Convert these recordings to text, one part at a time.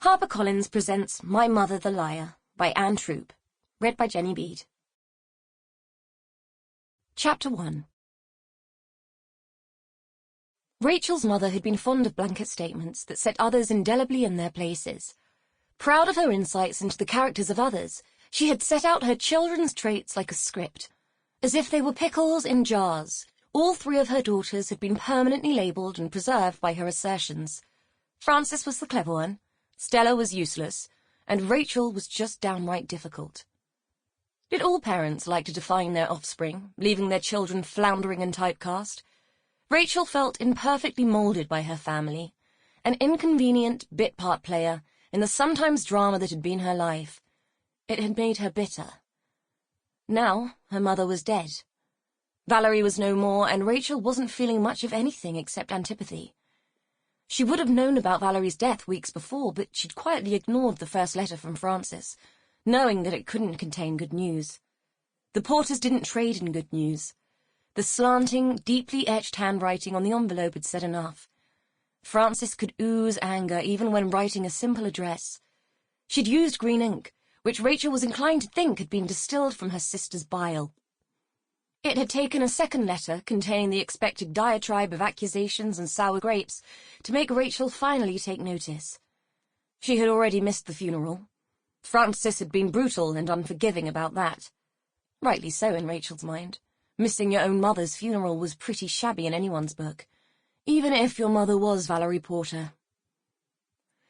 HarperCollins presents My Mother the Liar by Troup, read by Jenny Bede. Chapter 1. Rachel's mother had been fond of blanket statements that set others indelibly in their places. Proud of her insights into the characters of others, she had set out her children's traits like a script. As if they were pickles in jars, all three of her daughters had been permanently labelled and preserved by her assertions. Frances was the clever one, Stella was useless, and Rachel was just downright difficult. Did all parents like to define their offspring, leaving their children floundering in typecast? Rachel felt imperfectly moulded by her family, an inconvenient bit-part player in the sometimes drama that had been her life. It had made her bitter. Now her mother was dead. Valerie was no more, and Rachel wasn't feeling much of anything except antipathy. She would have known about Valerie's death weeks before, but she'd quietly ignored the first letter from Frances, knowing that it couldn't contain good news. The Porters didn't trade in good news. The slanting, deeply etched handwriting on the envelope had said enough. Frances could ooze anger even when writing a simple address. She'd used green ink, which Rachel was inclined to think had been distilled from her sister's bile. It had taken a second letter containing the expected diatribe of accusations and sour grapes to make Rachel finally take notice. She had already missed the funeral. Frances had been brutal and unforgiving about that. Rightly so in Rachel's mind. Missing your own mother's funeral was pretty shabby in anyone's book, even if your mother was Valerie Porter.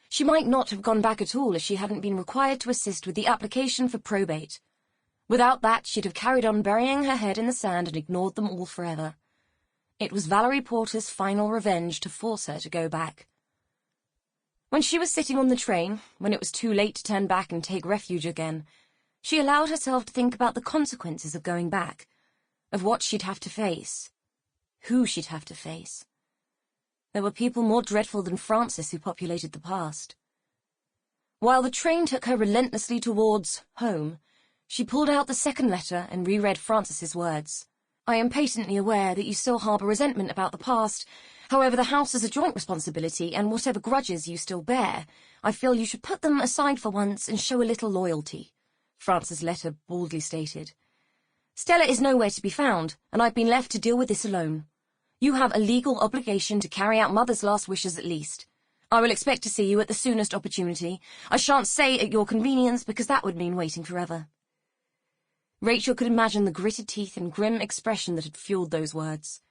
She might not have gone back at all if she hadn't been required to assist with the application for probate. Without that, she'd have carried on burying her head in the sand and ignored them all forever. It was Valerie Porter's final revenge to force her to go back. When she was sitting on the train, when it was too late to turn back and take refuge again, she allowed herself to think about the consequences of going back, of what she'd have to face, who she'd have to face. There were people more dreadful than Frances who populated the past. While the train took her relentlessly towards home, she pulled out the second letter and reread Frances's words. I am patently aware that you still harbour resentment about the past. However, the house is a joint responsibility, and whatever grudges you still bear, I feel you should put them aside for once and show a little loyalty, Frances' letter baldly stated. Stella is nowhere to be found, and I've been left to deal with this alone. You have a legal obligation to carry out Mother's last wishes at least. I will expect to see you at the soonest opportunity. I shan't say at your convenience, because that would mean waiting forever. Rachel could imagine the gritted teeth and grim expression that had fueled those words.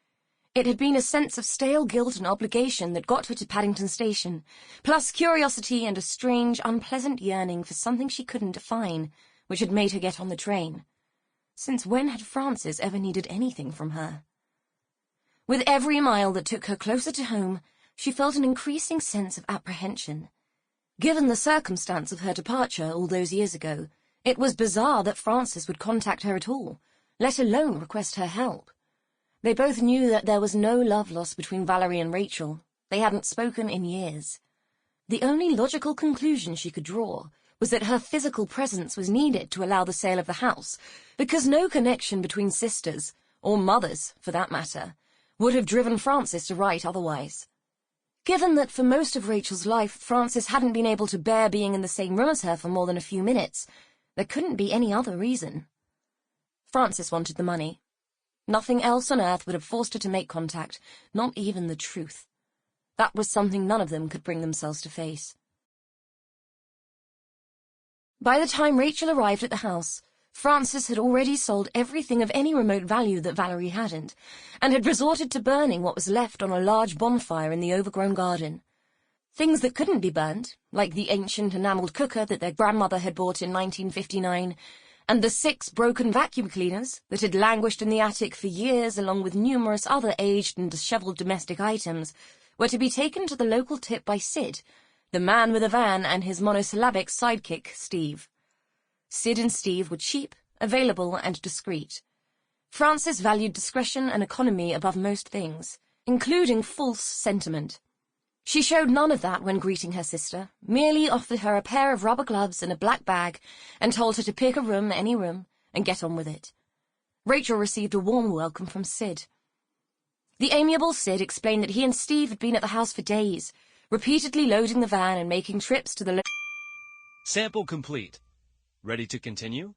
It had been a sense of stale guilt and obligation that got her to Paddington Station, plus curiosity and a strange, unpleasant yearning for something she couldn't define, which had made her get on the train. Since when had Frances ever needed anything from her? With every mile that took her closer to home, she felt an increasing sense of apprehension. Given the circumstance of her departure all those years ago, it was bizarre that Frances would contact her at all, let alone request her help. They both knew that there was no love lost between Valerie and Rachel. They hadn't spoken in years. The only logical conclusion she could draw was that her physical presence was needed to allow the sale of the house, because no connection between sisters, or mothers for that matter, would have driven Frances to write otherwise. Given that for most of Rachel's life Frances hadn't been able to bear being in the same room as her for more than a few minutes, there couldn't be any other reason. Frances wanted the money. Nothing else on earth would have forced her to make contact, not even the truth. That was something none of them could bring themselves to face. By the time Rachel arrived at the house, Frances had already sold everything of any remote value that Valerie hadn't, and had resorted to burning what was left on a large bonfire in the overgrown garden. Things that couldn't be burnt, like the ancient enamelled cooker that their grandmother had bought in 1959, and the 6 broken vacuum cleaners that had languished in the attic for years along with numerous other aged and dishevelled domestic items, were to be taken to the local tip by Sid, the man with a van, and his monosyllabic sidekick, Steve. Sid and Steve were cheap, available, and discreet. Frances valued discretion and economy above most things, including false sentiment. She showed none of that when greeting her sister, merely offered her a pair of rubber gloves and a black bag, and told her to pick a room, any room, and get on with it. Rachel received a warm welcome from Sid. The amiable Sid explained that he and Steve had been at the house for days, repeatedly loading the van and making trips to the Sample complete. Ready to continue?